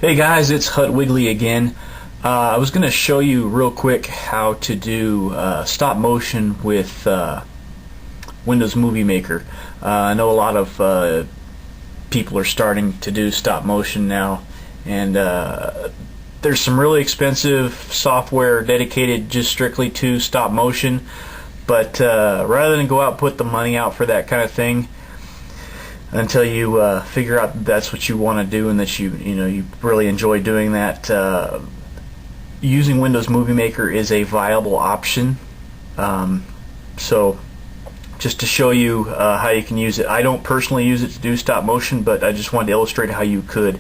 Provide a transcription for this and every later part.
Hey guys, it's Hut Wiggly again. I was going to show you real quick how to do stop motion with Windows Movie Maker. I know a lot of people are starting to do stop motion now, and there's some really expensive software dedicated just strictly to stop motion, but rather than go out and put the money out for that kind of thing until you figure out that's what you want to do and that you really enjoy doing that, using Windows Movie Maker is a viable option. So just to show you how you can use it. I don't personally use it to do stop motion, but I just wanted to illustrate how you could.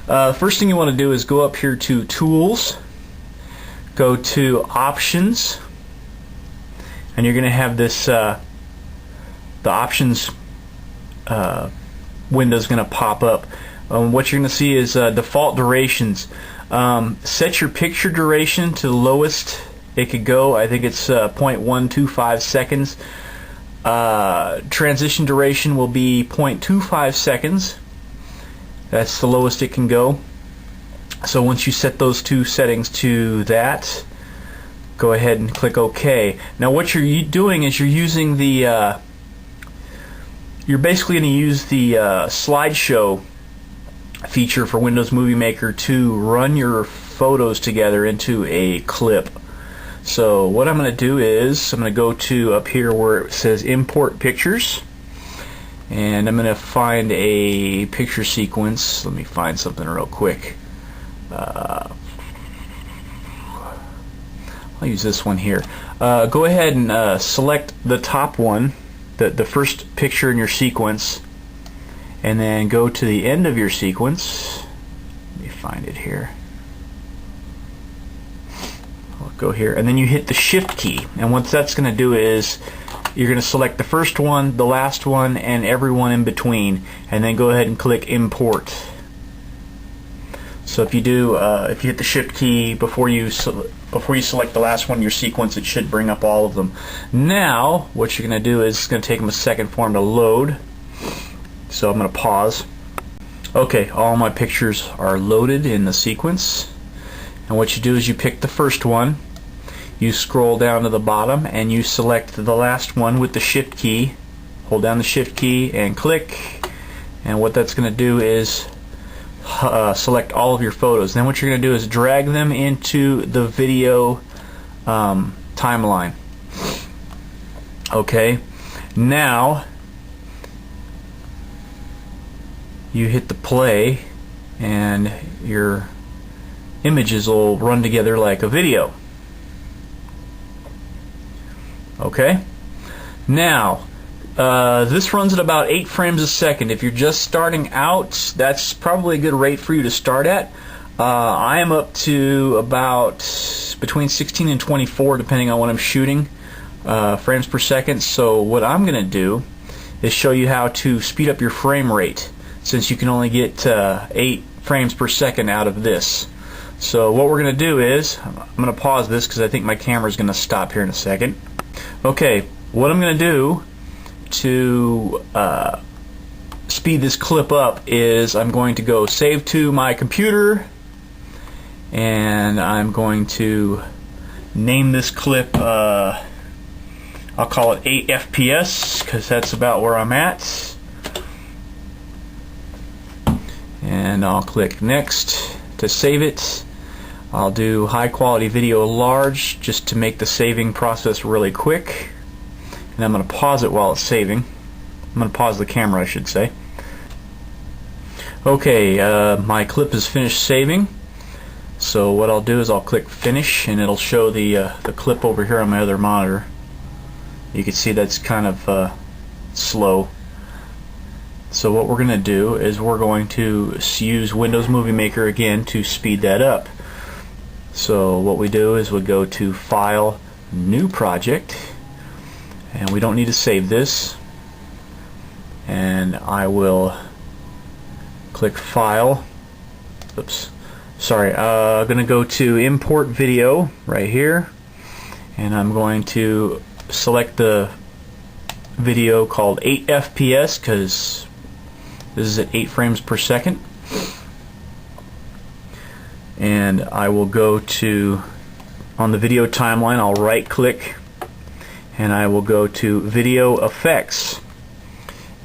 First thing you want to do is go up here to Tools, go to Options, and you're going to have this the Options window is going to pop up. What you're going to see is default durations. Set your picture duration to the lowest it could go. I think it's 0.125 seconds. Transition duration will be 0.25 seconds. That's the lowest it can go. So once you set those two settings to that, go ahead and click OK. Now what you're doing is you're using the you're basically going to use the slideshow feature for Windows Movie Maker to run your photos together into a clip. So what I'm going to do is I'm going to go to up here where it says Import Pictures, and I'm going to find a picture sequence. Let me find something real quick. I'll use this one here. Go ahead and select the top one, the first picture in your sequence, and then go to the end of your sequence. Let me find it here. I'll go here, and then you hit the Shift key, and what that's going to do is you're going to select the first one, the last one, and everyone in between, and then go ahead and click Import. So if you do, if you hit the Shift key before you select the last one in your sequence, it should bring up all of them. Now, what you're going to do is it's going to take them a second for them to load. So I'm going to pause. Okay, all my pictures are loaded in the sequence. And what you do is you pick the first one, you scroll down to the bottom, and you select the last one with the Shift key. Hold down the Shift key and click. And what that's going to do is select all of your photos. Then what you're going to do is drag them into the video timeline. Okay, now you hit the play and your images will run together like a video. Okay, now this runs at about 8 frames a second. If you're just starting out, that's probably a good rate for you to start at. I am up to about between 16 and 24 depending on what I'm shooting, frames per second. So what I'm going to do is show you how to speed up your frame rate, since you can only get 8 frames per second out of this. So what we're going to do is, I'm going to pause this because I think my camera is going to stop here in a second. Okay, what I'm going to do to speed this clip up is I'm going to go save to my computer, and I'm going to name this clip, I'll call it 8 FPS because that's about where I'm at. And I'll click Next to save it. I'll do high quality video large just to make the saving process really quick. And I'm going to pause it while it's saving. I'm going to pause the camera, I should say. Okay, my clip is finished saving. So what I'll do is I'll click Finish, and it'll show the clip over here on my other monitor. You can see that's kind of slow. So what we're going to do is we're going to use Windows Movie Maker again to speed that up. So what we do is we go to File, New Project, and we don't need to save this. And I will click File. Oops. Sorry. I'm going to go to Import Video right here, and I'm going to select the video called 8 FPS because this is at 8 frames per second. and I will go to, on the video timeline, I'll right click and I will go to video effects.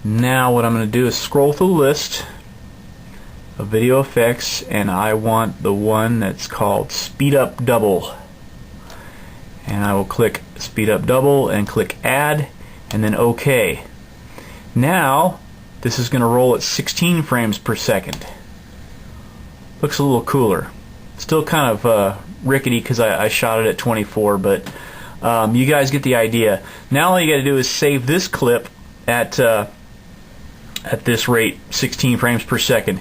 Now what I'm going to do is scroll through the list of video effects, and I want the one that's called speed up double, and I will click speed up double and click add and then OK. Now this is going to roll at 16 frames per second. Looks a little cooler. Still kind of rickety because I shot it at 24, but you guys get the idea. Now all you got to do is save this clip at this rate, 16 frames per second.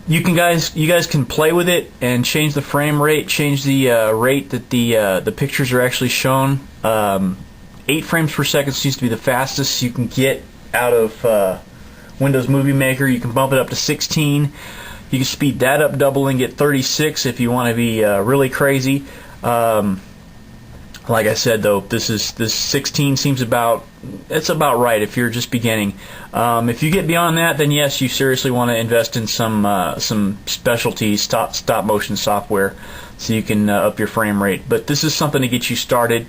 You guys can play with it and change the frame rate, change the rate that the pictures are actually shown. 8 frames per second seems to be the fastest you can get out of Windows Movie Maker. You can bump it up to 16. You can speed that up double and get 36 if you want to be really crazy. Like I said, though, this 16 seems about right if you're just beginning. If you get beyond that, then yes, you seriously want to invest in some specialty stop motion software so you can up your frame rate. But this is something to get you started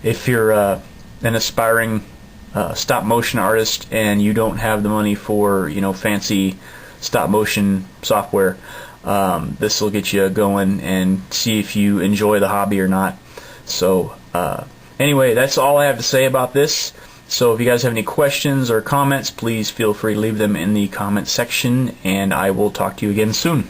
if you're an aspiring stop motion artist and you don't have the money for fancy stop motion software. This will get you going and see if you enjoy the hobby or not. So anyway, that's all I have to say about this. So if you guys have any questions or comments, please feel free to leave them in the comment section, and I will talk to you again soon.